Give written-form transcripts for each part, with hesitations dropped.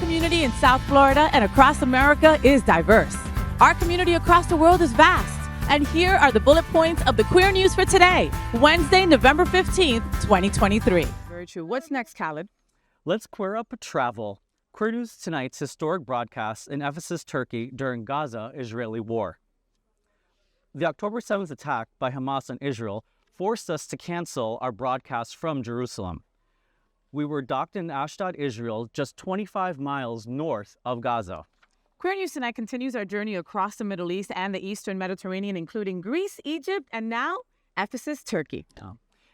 community in South Florida and across America is diverse. Our community across the world is vast. And here are the bullet points of the queer news for today, Wednesday, November 15th, 2023. Very true. What's next, Khaled? Let's queer up travel. Queer news tonight's historic broadcast in Ephesus, Turkey during Gaza-Israeli war. The October 7th attack by Hamas on Israel forced us to cancel our broadcast from Jerusalem. We were docked in Ashdod, Israel, just 25 miles north of Gaza. Queer News Tonight continues our journey across the Middle East and the Eastern Mediterranean, including Greece, Egypt, and now Ephesus, Turkey.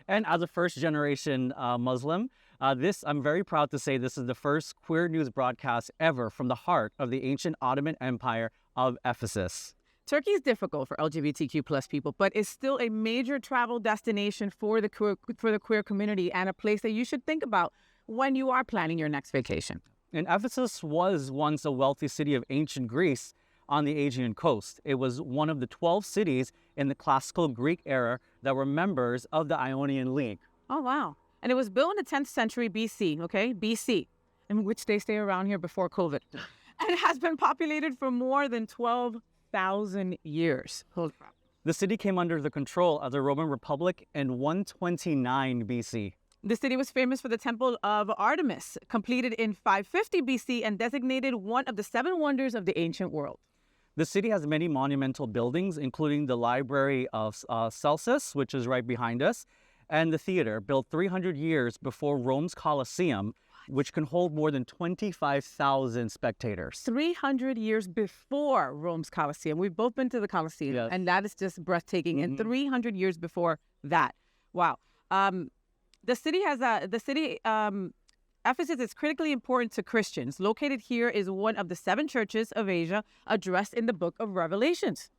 And as a first-generation Muslim, I'm very proud to say this is the first queer news broadcast ever from the heart of the ancient Ottoman Empire of Ephesus. Turkey is difficult for LGBTQ plus people, but is still a major travel destination for the queer community and a place that you should think about when you are planning your next vacation. And Ephesus was once a wealthy city of ancient Greece on the Aegean coast. It was one of the 12 cities in the classical Greek era that were members of the Ionian League. Oh, wow. And it was built in the 10th century BC, BC, in which they stay around here before COVID. And it has been populated for more than 12,000 years. Holy crap. The city came under the control of the Roman Republic in 129 BC. The city was famous for the Temple of Artemis, completed in 550 BC and designated one of the 7 wonders of the ancient world. The city has many monumental buildings, including the Library of Celsus, which is right behind us, and the theater, built 300 years before Rome's Colosseum, which can hold more than 25,000 spectators. 300 years before Rome's Colosseum. We've both been to the Colosseum, yes. And that is just breathtaking. And 300 years before that. Wow. Ephesus is critically important to Christians. Located here is one of the 7 churches of Asia addressed in the book of Revelations.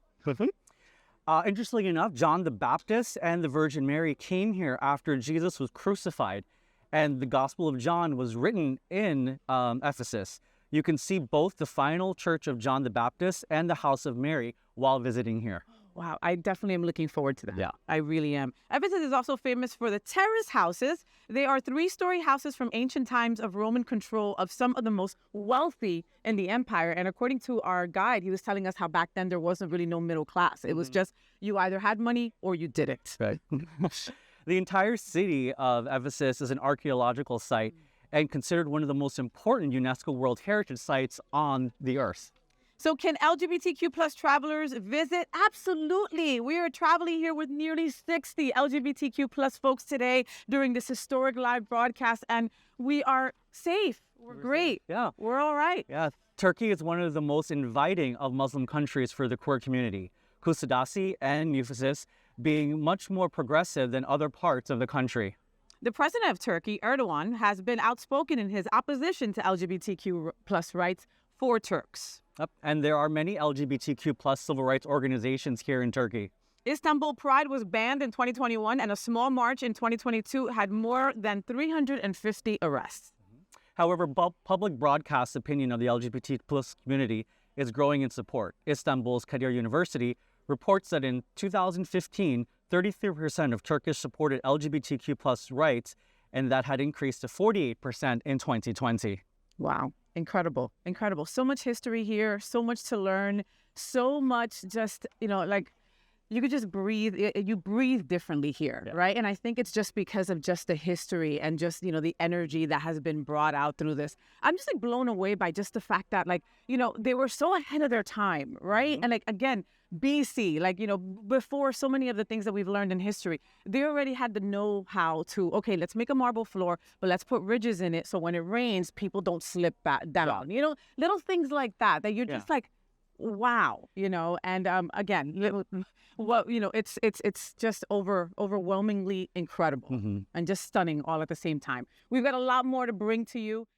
Interestingly enough, John the Baptist and the Virgin Mary came here after Jesus was crucified, and the Gospel of John was written in Ephesus. You can see both the final church of John the Baptist and the house of Mary while visiting here. Wow, I definitely am looking forward to that. Yeah. I really am. Ephesus is also famous for the terrace houses. They are 3-story houses from ancient times of Roman control of some of the most wealthy in the empire. And according to our guide, he was telling us how back then there wasn't really no middle class. It was just you either had money or you didn't. Right. The entire city of Ephesus is an archaeological site and considered one of the most important UNESCO World Heritage Sites on the earth. So can LGBTQ plus travelers visit? Absolutely. We are traveling here with nearly 60 LGBTQ plus folks today during this historic live broadcast, and we are safe. We're great. Yeah. We're all right. Yeah. Turkey is one of the most inviting of Muslim countries for the queer community. Kusadasi and Ephesus being much more progressive than other parts of the country. The president of Turkey, Erdogan, has been outspoken in his opposition to LGBTQ plus rights for Turks. Yep. And there are many LGBTQ plus civil rights organizations here in Turkey. Istanbul Pride was banned in 2021, and a small march in 2022 had more than 350 arrests. However, public broadcast opinion of the LGBT plus community is growing in support. Istanbul's Kadir University reports that in 2015, 33% of Turkish supported LGBTQ plus rights, and that had increased to 48% in 2020. Wow. Incredible. Incredible. So much history here, so much to learn, so much just, you could just breathe. You breathe differently here, right? And I think it's just because of just the history and just, the energy that has been brought out through this. I'm just blown away by just the fact that, they were so ahead of their time, right? And again, BC, before so many of the things that we've learned in history, they already had the know-how to, okay, let's make a marble floor, but let's put ridges in it so when it rains, people don't slip back down. Little things like that you're just wow, and again, it's just overwhelmingly incredible and just stunning all at the same time. We've got a lot more to bring to you.